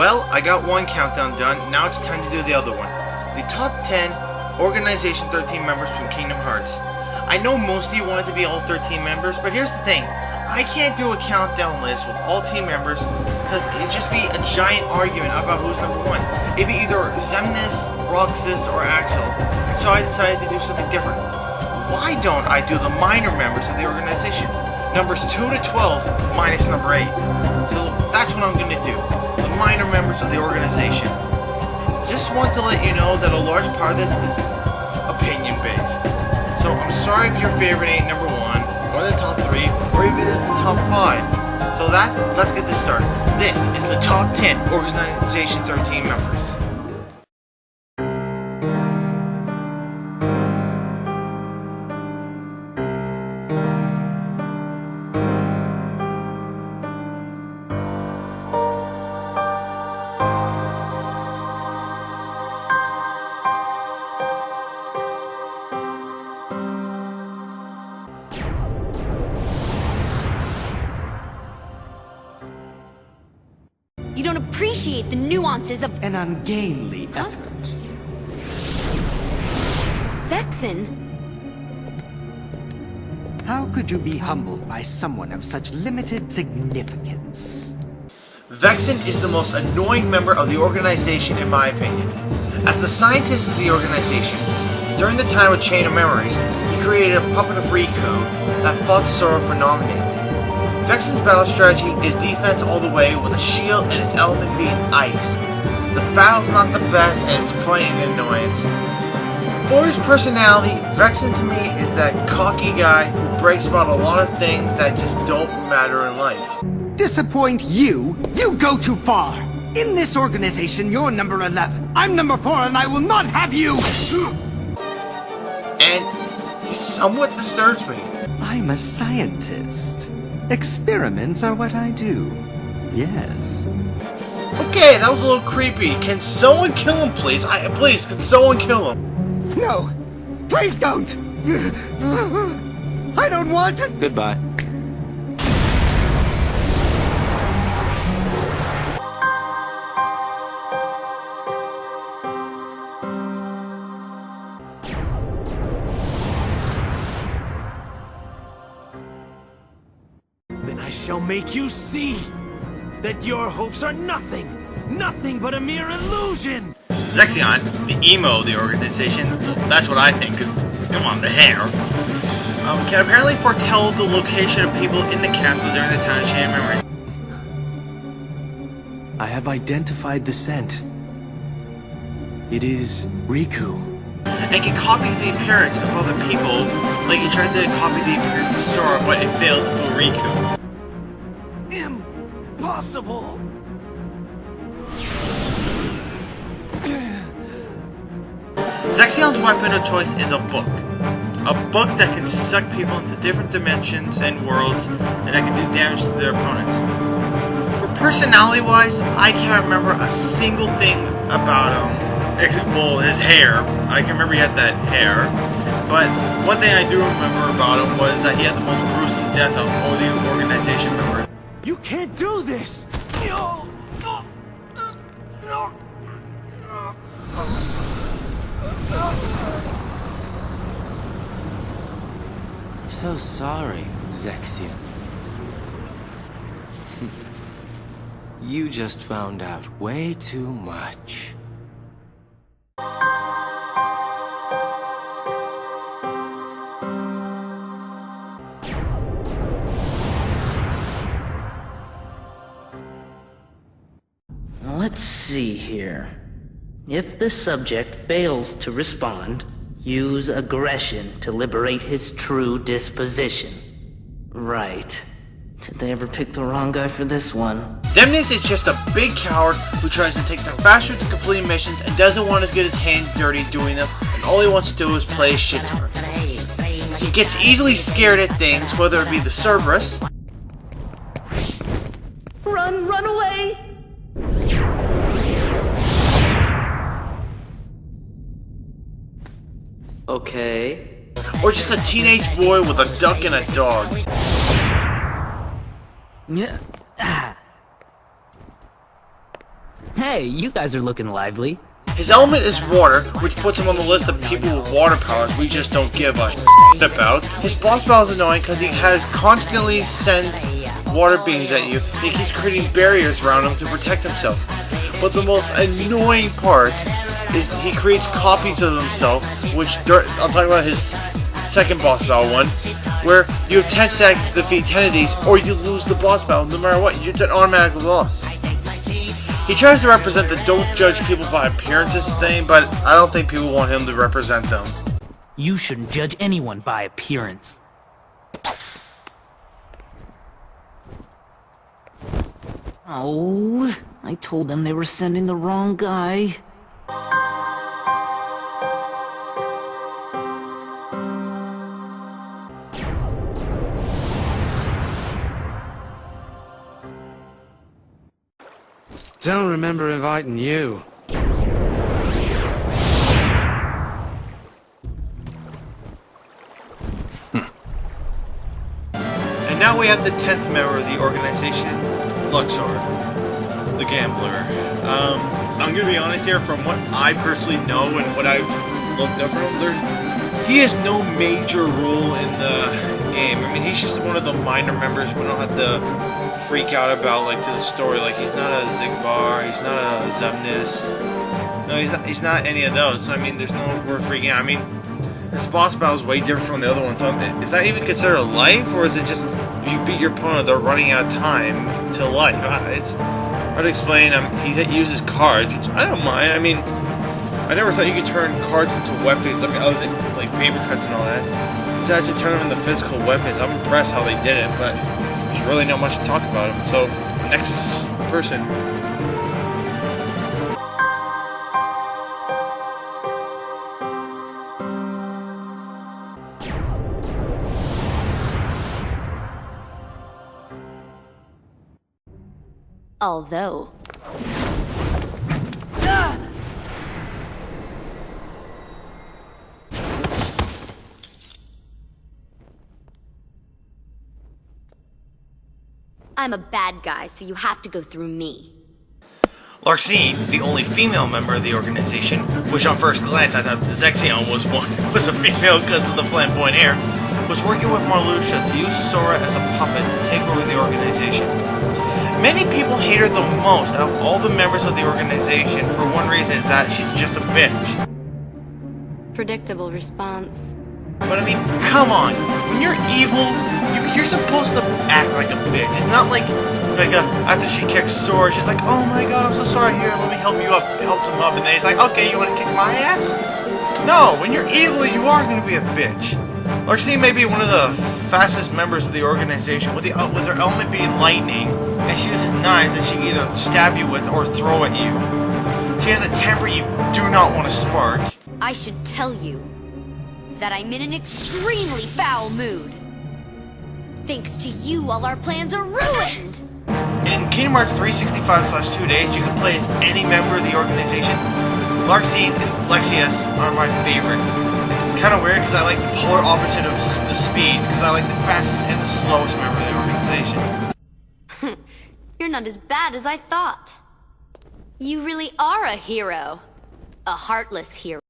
Well, I got one countdown done, now it's time to do the other one. The top 10 Organization 13 members from Kingdom Hearts. I know most of you wanted to be all 13 members, but here's the thing. I can't do a countdown list with all team members because it'd just be a giant argument about who's number one. It'd be either Xemnas, Roxas, or Axel. And so I decided to do something different. Why don't I do the minor members of the organization? Numbers 2 to 12 minus number 8. So that's what I'm going to do. The minor members of the organization. Just want to let you know that a large part of this is opinion based. So I'm sorry if your favorite ain't number 1, or the top 3, or even the top 5. So let's get this started. This is the top 10 Organization 13 members. You don't appreciate the nuances of an ungainly effort. Vexen. How could you be humbled by someone of such limited significance? Vexen is the most annoying member of the organization in my opinion. As the scientist of the organization, during the time of Chain of Memories, he created a puppet of Riku that fought Sora for nominating. Vexen's battle strategy is defense all the way with a shield and his element being ice. The battle's not the best and it's plenty of annoyance. For his personality, Vexen to me is that cocky guy who breaks about a lot of things that just don't matter in life. Disappoint you? You go too far! In this organization, you're number 11. I'm number 4 and I will not have you! And he somewhat disturbs me. I'm a scientist. Experiments are what I do. Yes. Okay, that was a little creepy. Can someone kill him, please? Please, can someone kill him? No! Please don't! I don't want to... Goodbye. Then I shall make you see that your hopes are nothing but a mere illusion! Zexion, the emo of the organization, well, that's what I think, because, come on, the hair, can apparently foretell the location of people in the castle during the time of Chain of Memories. I have identified the scent. It is Riku. And can copy the appearance of other people, like he tried to copy the appearance of Sora, but it failed to fool Riku. Impossible! Zexion's weapon of choice is a book. A book that can suck people into different dimensions and worlds, and that can do damage to their opponents. For personality-wise, I can't remember a single thing about him. Well, his hair. I can remember he had that hair. But one thing I do remember about him was that he had the most gruesome death of all the organization members. You can't do this! So sorry, Zexion. You just found out way too much. Let's see here. If the subject fails to respond, use aggression to liberate his true disposition. Right. Did they ever pick the wrong guy for this one? Demnis is just a big coward who tries to take the fast route to complete missions and doesn't want to get his hands dirty doing them, and all he wants to do is play his shit to her. He gets easily scared at things, whether it be the Cerberus. Run away! Okay. Or just a teenage boy with a duck and a dog. Hey, you guys are looking lively. His element is water, which puts him on the list of people with water powers we just don't give a about. His boss battle is annoying because he has constantly sent water beams at you, and he keeps creating barriers around him to protect himself. But the most annoying part is he creates copies of himself, which I'm talking about his second boss battle one, where you have 10 seconds to defeat 10 of these, or you lose the boss battle no matter what. It's an automatic loss. He tries to represent the don't judge people by appearances thing, but I don't think people want him to represent them. You shouldn't judge anyone by appearance. Oh, I told them they were sending the wrong guy. Don't remember inviting you. And now we have the 10th member of the organization, Luxor, the gambler. I'm gonna be honest here, from what I personally know and what I've looked up from him, he has no major role in the game. I mean, he's just one of the minor members. We don't have to freak out about like to the story. Like, he's not a Zigbar, he's not a Zemnis. No, he's not any of those. So I mean, there's no worth freaking out. I mean, this boss battle is way different from the other one. So is that even considered a life, or is it just if you beat your opponent, they're running out of time to life? It's hard to explain. He uses cards, which I don't mind. I mean, I never thought you could turn cards into weapons. I mean, other than like paper cuts and all that. To actually turn them into physical weapons, I'm impressed how they did it, but there's really not much to talk about him. So, next person. Although... I'm a bad guy, so you have to go through me. Larxene, the only female member of the organization, which on first glance I thought Zexion was a female because of the flamboyant hair, was working with Marluxia to use Sora as a puppet to take over the organization. Many people hate her the most out of all the members of the organization for one reason, is that she's just a bitch. Predictable response. But I mean, come on, when you're evil, you're supposed to act like a bitch. It's not like after she kicks Sora, she's like, oh my god, I'm so sorry, here, let me help you up, helped him up, and then he's like, okay, you want to kick my ass? No, when you're evil, you are going to be a bitch. Larxene may be one of the fastest members of the organization, with her element being lightning, and she uses knives that she can either stab you with or throw at you. She has a temper you do not want to spark. I should tell you that I'm in an extremely foul mood. Thanks to you, all our plans are ruined! In Kingdom Hearts 365/2 days, you can play as any member of the organization. Larxene and Lexius are my favorite. It's kind of weird because I like the polar opposite of the speed, because I like the fastest and the slowest member of the organization. You're not as bad as I thought. You really are a hero. A heartless hero.